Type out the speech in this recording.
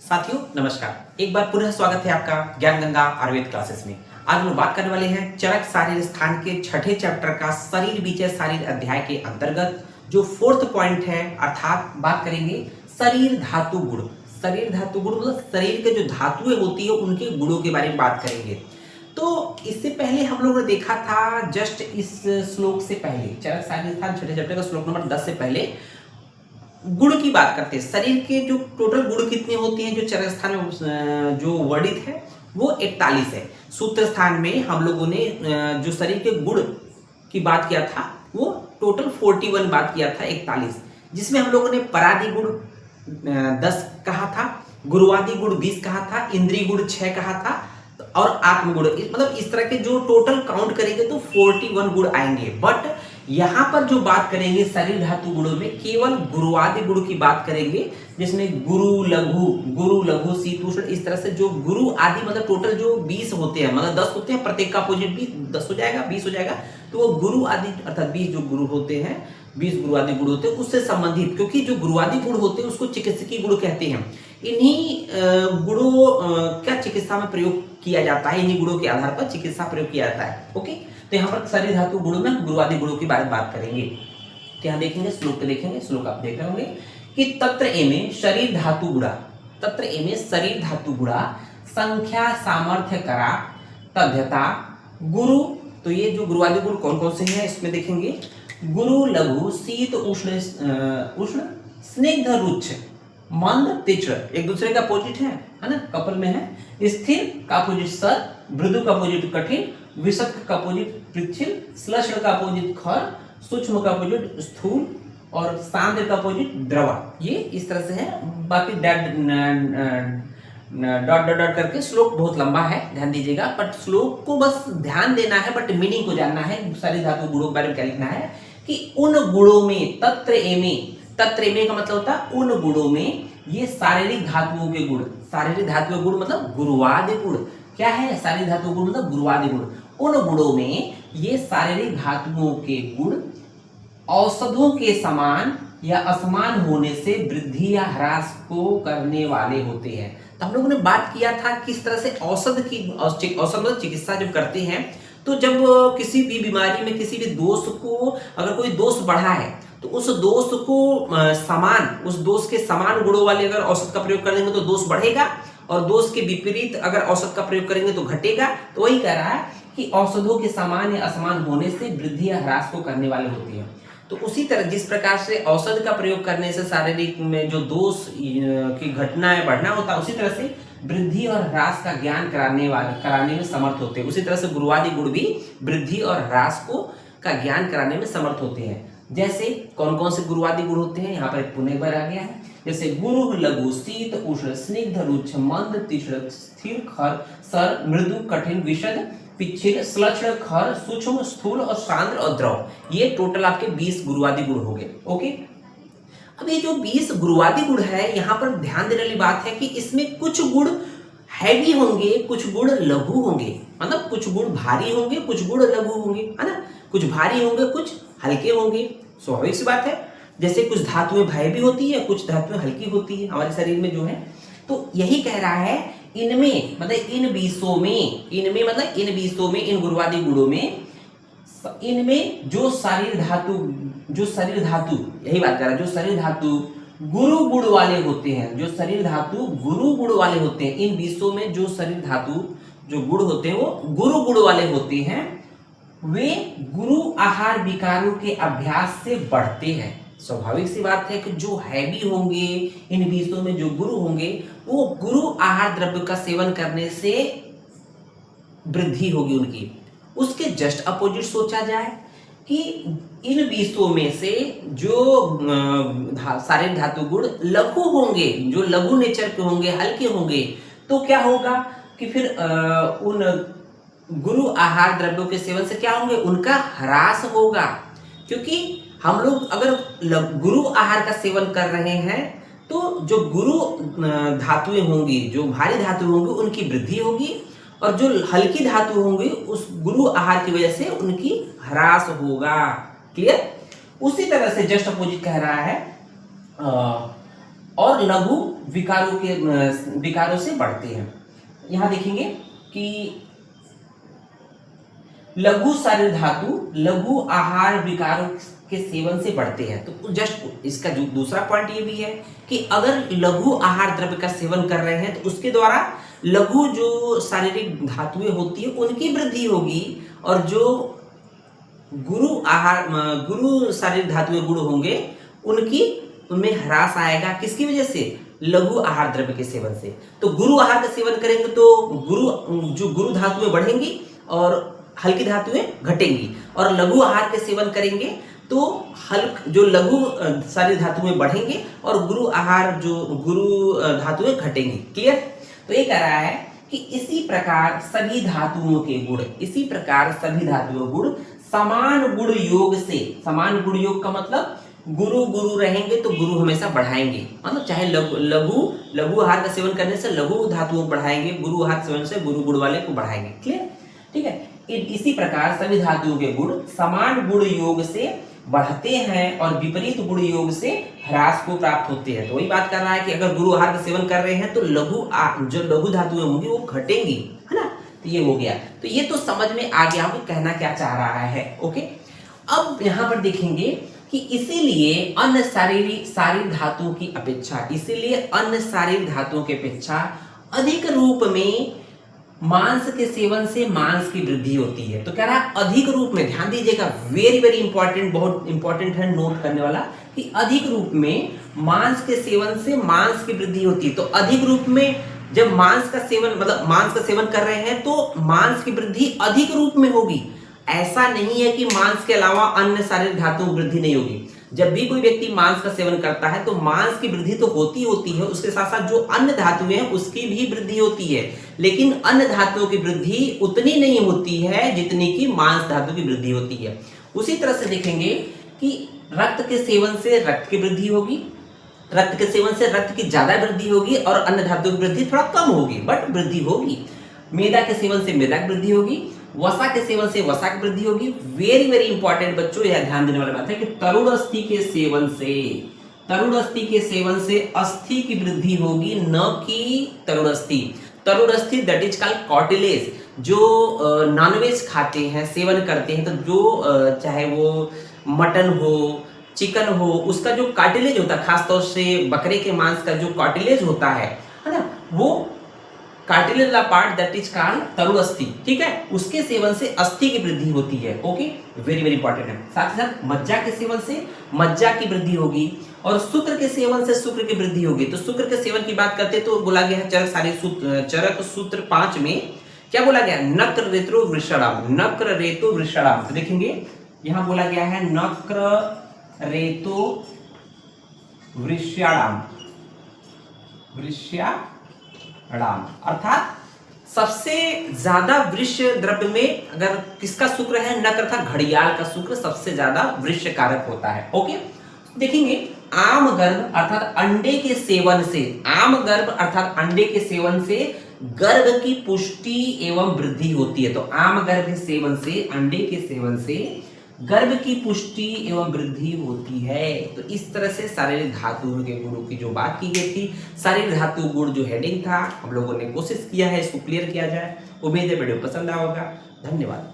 साथियों नमस्कार, एक बार पुनः स्वागत है आपका ज्ञान गंगा आयुर्वेद क्लासेस में। आज हम बात करने वाले हैं चरक शारीर स्थान के छठे चैप्टर का शरीर बीजे शारीर अध्याय के अंतर्गत जो फोर्थ पॉइंट है, अर्थात बात करेंगे शरीर धातु गुण। शरीर धातु गुण मतलब शरीर के जो धातुएं होती है उनके गुणों के बारे में बात करेंगे। तो इससे पहले हम लोगों ने देखा था, जस्ट इस श्लोक से पहले चरक शारीर स्थान छठे चैप्टर का श्लोक नंबर 10 से पहले गुण की बात करते हैं। शरीर के जो टोटल गुण कितने होते हैं जो चरक स्थान में जो वर्णित है वो 41 है। सूत्र स्थान में हम लोगों ने जो शरीर के गुण की बात किया था वो टोटल 41 बात किया था, 41, जिसमें हम लोगों ने परादि गुण 10 कहा था, गुरुवादि गुण 20 कहा था, इंद्रिय गुण 6 कहा था और आत्म गुण, मतलब इस तरह के जो टोटल काउंट करेंगे तो 41 गुण आएंगे। बट यहां पर जो बात करेंगे शरीर धातु गुणों में केवल गुरुवादि गुण की बात करेंगे, जिसमें गुरु लघु शीत उष्ण, इस तरह से जो गुरु आदि मतलब टोटल जो 20 होते हैं, मतलब 10 होते हैं, प्रत्येक का अपोजिट भी 10 हो जाएगा, 20 हो जाएगा। तो वो गुरु आदि अर्थात 20 जो गुरु होते हैं, 20 गुरुवादि गुण होते हैं उससे संबंधित, क्योंकि जो गुरुवादि गुण होते हैं उसको चिकित्सकीय गुण कहते हैं। इन्हीं गुणों का चिकित्सा में प्रयोग किया जाता है, इन्हीं गुणों के आधार पर चिकित्सा प्रयोग किया जाता है। ओके, तो यहाँ पर शरीर धातु गुणों में गुरुवादि गुणों की बात करेंगे। तो यहाँ देखेंगे श्लोक पे, देखेंगे श्लोक आप देख रहे होंगे कि तत्र एमे शरीर धातु गुणा, तत्र एमे शरीर धातु गुणा संख्या सामर्थ्य करा तद्यता गुरु। तो ये जो गुरुवादि गुण कौन कौन से हैं इसमें देखेंगे, गुरु लघु शीत उष्ण स्निग्ध रुच्छ मंद तीक्ष्ण, एक दूसरे का अपोजिट है ना, कपल में है। स्थिर का अपोजिट सर, मृदु का अपोजिट कठिन, विषद का अपोजिट पृच्छिल, श्लेष्ण का अपोजिट खर, सूक्ष्म का अपोजिट स्थूल और सांद्र का अपोजिट द्रव। ये इस तरह से है। बाकी डॉट डॉट डॉट करके श्लोक बहुत लंबा है, ध्यान दीजिएगा, बट श्लोक को बस ध्यान देना है, बट मीनिंग को जानना है। शरीर धातु गुणों के बारे में क्या लिखना है कि उन गुणों में तत्र एमे, तत्र एमे का मतलब होता है उन गुणों में, ये शारीरिक धातुओं के गुण, शारीरिक धातुओं गुण मतलब गुरुवादि गुण। क्या है शारीरिक धातु गुण मतलब गुरुवादि गुण। उन गुणों में ये शारीरिक धातुओं के गुण औषधों के समान या असमान होने से वृद्धि या ह्रास को करने वाले होते हैं। तो हम लोगों ने बात किया था किस तरह से औषध मतलब चिकित्सा जब करते हैं, तो जब किसी भी बीमारी में किसी भी दोष को, अगर कोई दोष बढ़ा है तो उस दोष को उस दोष के समान गुणों वाले अगर औषध का प्रयोग कर देंगे तो दोष बढ़ेगा, और दोष के विपरीत अगर औषध का प्रयोग करेंगे तो घटेगा। तो वही कह रहा है कि औषधों के समान या असमान होने से वृद्धि या ह्रास को करने वाले होते हैं। तो उसी तरह जिस प्रकार से औषध का प्रयोग करने से शारीरिक में जो दोष की घटनाएं बढ़ना होता है, उसी तरह से वृद्धि और ह्रास का ज्ञान कराने में समर्थ होते हैं। उसी तरह से गुरुवादि गुण भी वृद्धि और ह्रास का ज्ञान कराने में समर्थ होते हैं। जैसे कौन कौन से गुरुवादि गुण होते हैं, यहाँ पर एक पुनः बार आ गया है। जैसे गुरु लघु शीत उष्ण स्निग्ध रुच्छ मंद तीक्ष्ण स्थिर खर सर मृदु कठिन विशद पिच्छिल श्लेष्ण खर सूक्ष्म स्थूल और सांद्र और द्रव। ये टोटल आपके 20 गुरुवादि गुण हो गए। ओके, अब ये जो 20 गुरुवादि गुण है, यहाँ पर ध्यान देने वाली बात है कि इसमें कुछ गुण हैवी होंगे, कुछ गुण लघु होंगे, मतलब कुछ गुण भारी होंगे, कुछ गुण लघु होंगे, है ना, कुछ भारी होंगे, कुछ हल्के होंगे। स्वाभाविक सी बात है, जैसे कुछ धातुएं भारी होती है, कुछ धातुएं हल्की होती है हमारे शरीर में जो है। तो यही कह रहा है इनमें मतलब इन 20 में, इन गुरुवादि गुणों में, इनमें जो शरीर धातु यही बात कर रहा है, जो शरीर धातु गुरु गुण वाले होते हैं, जो शरीर धातु गुरु गुण वाले होते हैं, इन 20 में जो शरीर धातु जो गुण होते हैं वो गुरु गुण वाले होते हैं, वे गुरु आहार विकारों के अभ्यास से बढ़ते हैं। स्वाभाविक सी बात है कि जो हैवी होंगे, इन 20 में जो गुरु होंगे वो गुरु आहार द्रव्य का सेवन करने से वृद्धि होगी उनकी। उसके जस्ट अपोजिट सोचा जाए कि इन 20 में से जो शारीरिक धातु गुण लघु होंगे, जो लघु नेचर के होंगे, हल्के होंगे, तो क्या होगा कि फिर उन गुरु आहार द्रव्यों के सेवन से क्या होंगे, उनका ह्रास होगा। क्योंकि हम लोग अगर गुरु आहार का सेवन कर रहे हैं तो जो गुरु धातुएं होंगी, जो भारी धातु होंगी, उनकी वृद्धि होगी, और जो हल्की धातु होंगी उस गुरु आहार की वजह से उनकी ह्रास होगा। क्लियर। उसी तरह से जस्ट अपोजिट कह रहा है और लघु विकारों से बढ़ते हैं। यहां देखेंगे कि लघु शारीर धातु लघु आहार विकारों के सेवन से बढ़ते हैं। तो जस्ट इसका जो दूसरा पॉइंट ये भी है कि अगर लघु आहार द्रव्य का सेवन कर रहे हैं तो उसके द्वारा लघु जो शारीरिक धातुएं होती है उनकी वृद्धि होगी, और जो गुरु शारीरिक धातुएं गुण होंगे उनमें ह्रास आएगा। किसकी वजह से? लघु आहार द्रव्य के सेवन से। तो गुरु आहार का सेवन करेंगे तो गुरु धातुएं बढ़ेंगी और हल्की धातुएं घटेंगी, और लघु आहार के सेवन करेंगे तो जो लघु शारीरिक धातुएं बढ़ेंगे और गुरु धातुएं घटेंगी। क्लियर? तो ये कह रहा है कि इसी प्रकार सभी धातुओं गुण समान गुण योग से, समान गुण योग का मतलब गुरु रहेंगे तो गुरु हमेशा बढ़ाएंगे, मतलब चाहे लघु आहार का सेवन करने से लघु धातुओं को बढ़ाएंगे, गुरु आहार सेवन से गुरु गुण वाले को बढ़ाएंगे। क्लियर? ठीक है। इसी प्रकार सभी धातुओं के गुण समान गुण योग से बढ़ते हैं और विपरीत गुण योग से ह्रास को प्राप्त होते हैं। तो वही बात कर रहा है कि अगर गुरु आहार का सेवन कर रहे हैं तो जो लघु धातुएं होंगी वो घटेंगी, है ना। तो ये हो गया। तो ये तो समझ में आ गया वो कहना क्या चाह रहा है। ओके, अब यहाँ पर देखेंगे कि इसीलिए अन्य शारीरिक धातुओं की अपेक्षा, इसीलिए अन्य शारीरिक धातुओं की अपेक्षा अधिक रूप में मांस के सेवन से मांस की वृद्धि होती है। तो कह रहा है अधिक रूप में, ध्यान दीजिएगा, वेरी वेरी इंपॉर्टेंट, बहुत इंपॉर्टेंट है नोट करने वाला, कि अधिक रूप में मांस के सेवन से मांस की वृद्धि होती है। तो अधिक रूप में जब मांस का सेवन कर रहे हैं तो मांस की वृद्धि अधिक रूप में होगी। ऐसा नहीं है कि मांस के अलावा अन्य शारीरिक धातुओं की वृद्धि नहीं होगी। जब भी कोई व्यक्ति मांस का सेवन करता है तो मांस की वृद्धि तो होती है, उसके साथ साथ जो अन्य धातुएं हैं उसकी भी वृद्धि होती है, लेकिन अन्य धातुओं की वृद्धि उतनी नहीं होती है जितनी की मांस धातु की वृद्धि होती है। उसी तरह से देखेंगे कि रक्त के सेवन से रक्त की वृद्धि होगी, रक्त के सेवन से रक्त की ज्यादा वृद्धि होगी, और अन्य धातुओं की वृद्धि थोड़ा कम होगी, बट वृद्धि होगी। मेदा के सेवन से मेदा की वृद्धि होगी, वसा के सेवन से वसा की वृद्धि होगी। वेरी वेरी इंपॉर्टेंट बच्चों, यह ध्यान देने वाली बात है कि तरुण अस्थि के सेवन से अस्थि की वृद्धि होगी, न कि तरुण अस्थि। तरुण अस्थि दैट इज कॉल्ड कार्टिलेज। जो नॉनवेज खाते हैं, सेवन करते हैं, तो जो चाहे वो मटन हो, चिकन हो, उसका जो कार्टिलेज होता है, खासतौर से बकरे के मांस का जो कार्टिलेज होता है ना, वो कार्टिलेज वाला पार्ट दैट इज कॉल्ड तरुण अस्थि। ठीक है, उसके सेवन से अस्थि की वृद्धि होती है। ओके, वेरी वेरी इंपॉर्टेंट है। साथ ही साथ मज्जा के सेवन से मज्जा की वृद्धि होगी, और शुक्र के सेवन से शुक्र की वृद्धि होगी। तो शुक्र के सेवन की बात करते तो बोला गया है चरक सूत्र 5 में क्या बोला गया? नक्र रेतो वृषणाम। तो देखेंगे यहां बोला गया है नक्र रेतो वृषणाम, अर्थात सबसे ज्यादा वृष द्रव्य में अगर किसका शुक्र है? नक्र था, घड़ियाल का शुक्र सबसे ज्यादा वृष कारक होता है। ओके, देखेंगे आम गर्भ अर्थात अंडे के सेवन से गर्भ की पुष्टि एवं वृद्धि होती है। तो आम गर्भ के सेवन से, अंडे के सेवन से गर्भ की पुष्टि एवं वृद्धि होती है। तो इस तरह से शारीरिक धातुओं के गुणों की जो बात की गई थी, शारीरिक धातु गुण जो हेडिंग था, हम लोगों ने कोशिश किया है इसको क्लियर किया जाए। उम्मीद है वीडियो पसंद आया होगा। धन्यवाद।